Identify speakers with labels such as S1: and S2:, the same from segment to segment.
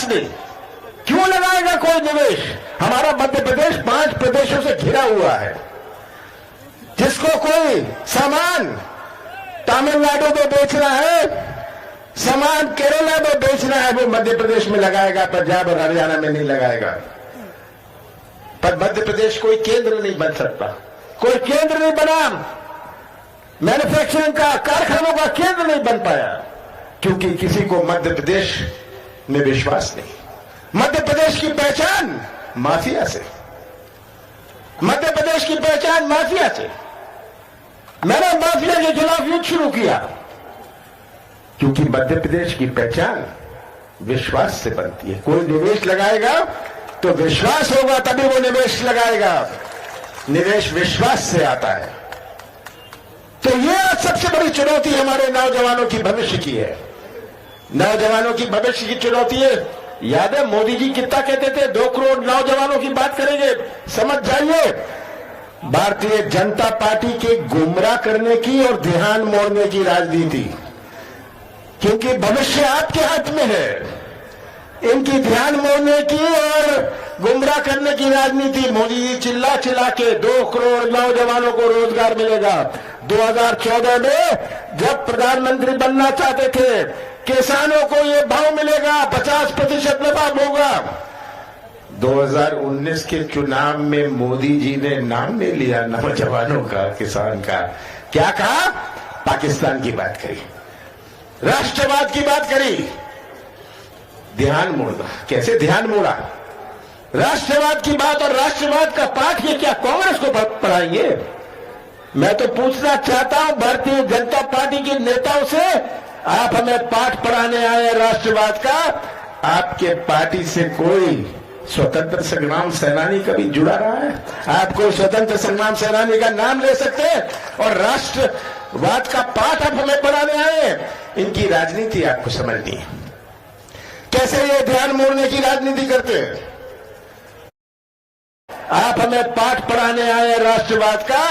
S1: नहीं। क्यों लगाएगा कोई निवेश? हमारा मध्य प्रदेश 5 प्रदेशों से घिरा हुआ है। जिसको कोई सामान तमिलनाडु में बेचना है, सामान केरला में बेचना है, वो मध्य प्रदेश में लगाएगा, पंजाब और हरियाणा में नहीं लगाएगा। पर मध्य प्रदेश कोई केंद्र नहीं बन सकता, कोई केंद्र नहीं बना, मैन्युफैक्चरिंग का, कारखानों का केंद्र नहीं बन पाया, क्योंकि किसी को मध्य प्रदेश में विश्वास नहीं। मध्य प्रदेश की पहचान माफिया से, मध्य प्रदेश की पहचान माफिया से। मैंने माफिया के खिलाफ युद्ध शुरू किया, क्योंकि मध्य प्रदेश की पहचान विश्वास से बनती है। कोई निवेश लगाएगा तो विश्वास होगा, तभी वो निवेश लगाएगा। निवेश विश्वास से आता है। तो ये सबसे बड़ी चुनौती हमारे नौजवानों की भविष्य की है। नौजवानों की भविष्य की चुनौती है। याद है मोदी जी कितना कहते थे, 2 करोड़ नौजवानों की बात करेंगे। समझ जाइए, भारतीय जनता पार्टी के गुमराह करने की और ध्यान मोड़ने की राजनीति, क्योंकि भविष्य आपके हाथ में है। इनकी ध्यान मोड़ने की और गुमराह करने की राजनीति। मोदी जी चिल्ला चिल्ला के 2 करोड़ नौजवानों को रोजगार मिलेगा। 2014 में जब प्रधानमंत्री बनना चाहते थे, किसानों को ये भाव मिलेगा, 50% लाभ होगा। 2019 के चुनाव में मोदी जी ने नाम ले लिया नौजवानों का, किसान का। क्या कहा? पाकिस्तान की बात करी, राष्ट्रवाद की बात करी। ध्यान मोड़ना। कैसे ध्यान मोड़ा? राष्ट्रवाद की बात और राष्ट्रवाद का पाठ ये क्या कांग्रेस को पढ़ाएंगे? मैं तो पूछना चाहता हूं भारतीय जनता पार्टी के नेताओं से, आप हमें पाठ पढ़ाने आए राष्ट्रवाद का? आपके पार्टी से कोई स्वतंत्र संग्राम सेनानी कभी जुड़ा रहा है? आप कोई स्वतंत्र संग्राम सेनानी का नाम ले सकते हैं? और राष्ट्रवाद का पाठ आप हमें पढ़ाने आए? इनकी राजनीति आपको समझनी है। कैसे ये ध्यान मोड़ने की राजनीति करते हैं? आप हमें पाठ पढ़ाने आए राष्ट्रवाद का?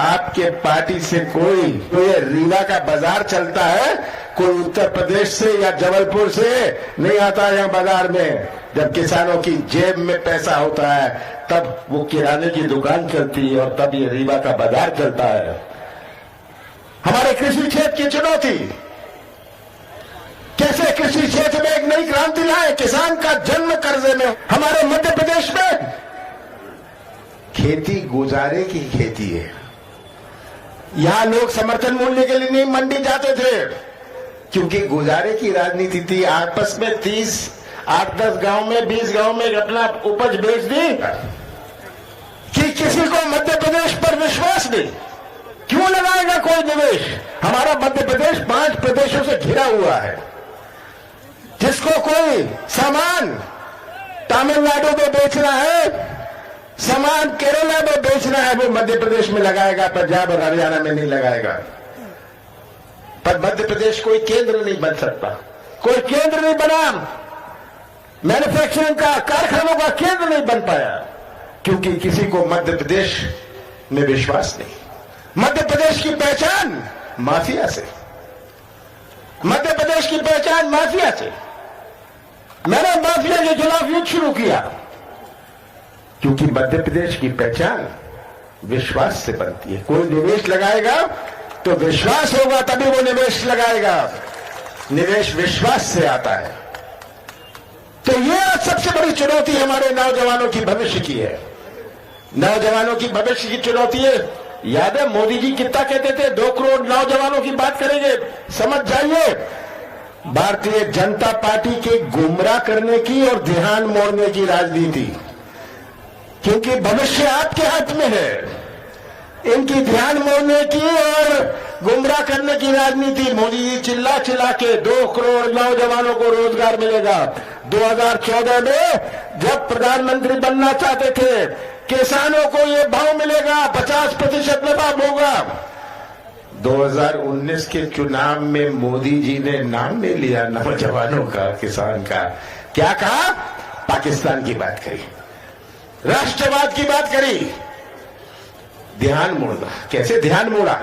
S1: आपके पार्टी से कोई रीवा का बाजार चलता है, कोई उत्तर प्रदेश से या जबलपुर से नहीं आता है यहां बाजार में। जब किसानों की जेब में पैसा होता है तब वो किराने की दुकान चलती है और तब ये रीवा का बाजार चलता है। हमारे कृषि क्षेत्र की चुनौती, कैसे कृषि क्षेत्र में एक नई क्रांति लाए? किसान का जन्म कर्जे में। हमारे मध्य प्रदेश में खेती गुजारे की खेती है। यहां लोग समर्थन मूल्य के लिए नहीं मंडी जाते थे, क्योंकि गुजारे की राजनीति थी। आपस में 8-10 गांव में, 20 गांव में अपना उपज बेच दी कि किसी को मध्य प्रदेश पर विश्वास नहीं। क्यों लगाएगा कोई निवेश? हमारा मध्य प्रदेश 5 प्रदेशों से घिरा हुआ है। जिसको कोई सामान तमिलनाडु में बेचना है, सामान केरला में बेचना है, वो मध्य प्रदेश में लगाएगा, पंजाब और हरियाणा में नहीं लगाएगा। पर मध्य प्रदेश कोई केंद्र नहीं बन सकता, कोई केंद्र नहीं बना, मैन्युफैक्चरिंग का, कारखानों का केंद्र नहीं बन पाया, क्योंकि किसी को मध्य प्रदेश में विश्वास नहीं। मध्य प्रदेश की पहचान माफिया से, मध्य प्रदेश की पहचान माफिया से। मैंने माफिया के खिलाफ युद्ध शुरू किया, क्योंकि मध्य प्रदेश की पहचान विश्वास से बनती है। कोई निवेश लगाएगा तो विश्वास होगा, तभी वो निवेश लगाएगा। निवेश विश्वास से आता है। तो ये सबसे बड़ी चुनौती हमारे नौजवानों की भविष्य की है। नौजवानों की भविष्य की चुनौती है। याद है मोदी जी कितना कहते थे, 2 करोड़ नौजवानों की बात करेंगे। समझ जाइए, भारतीय जनता पार्टी के गुमराह करने की और ध्यान मोड़ने की राजनीति, क्योंकि भविष्य आपके हाथ में है। इनकी ध्यान मोड़ने की और गुमराह करने की राजनीति। मोदी जी चिल्ला चिल्ला के 2 करोड़ नौजवानों को रोजगार मिलेगा। 2014 में जब प्रधानमंत्री बनना चाहते थे, किसानों को ये भाव मिलेगा, 50% लाभ होगा। 2019 के चुनाव में मोदी जी ने नाम ले लिया नौजवानों का, किसान का। क्या कहा? पाकिस्तान की बात करी, राष्ट्रवाद की बात करी। ध्यान मोड़ना। कैसे ध्यान मोड़ा?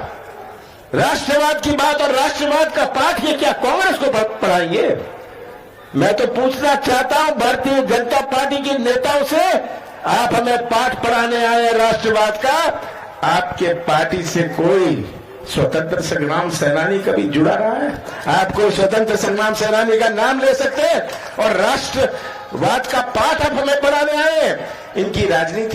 S1: राष्ट्रवाद की बात और राष्ट्रवाद का पाठ ये क्या कांग्रेस को पढ़ाएंगे? मैं तो पूछना चाहता हूं भारतीय जनता पार्टी के नेताओं से, आप हमें पाठ पढ़ाने आए राष्ट्रवाद का, आपके पार्टी से कोई स्वतंत्र संग्राम सेनानी कभी जुड़ा रहा है? आप कोई स्वतंत्र संग्राम सेनानी का नाम ले सकते हैं? और राष्ट्रवाद का पाठ आप हमें पढ़ाने आए? इनकी राजनीति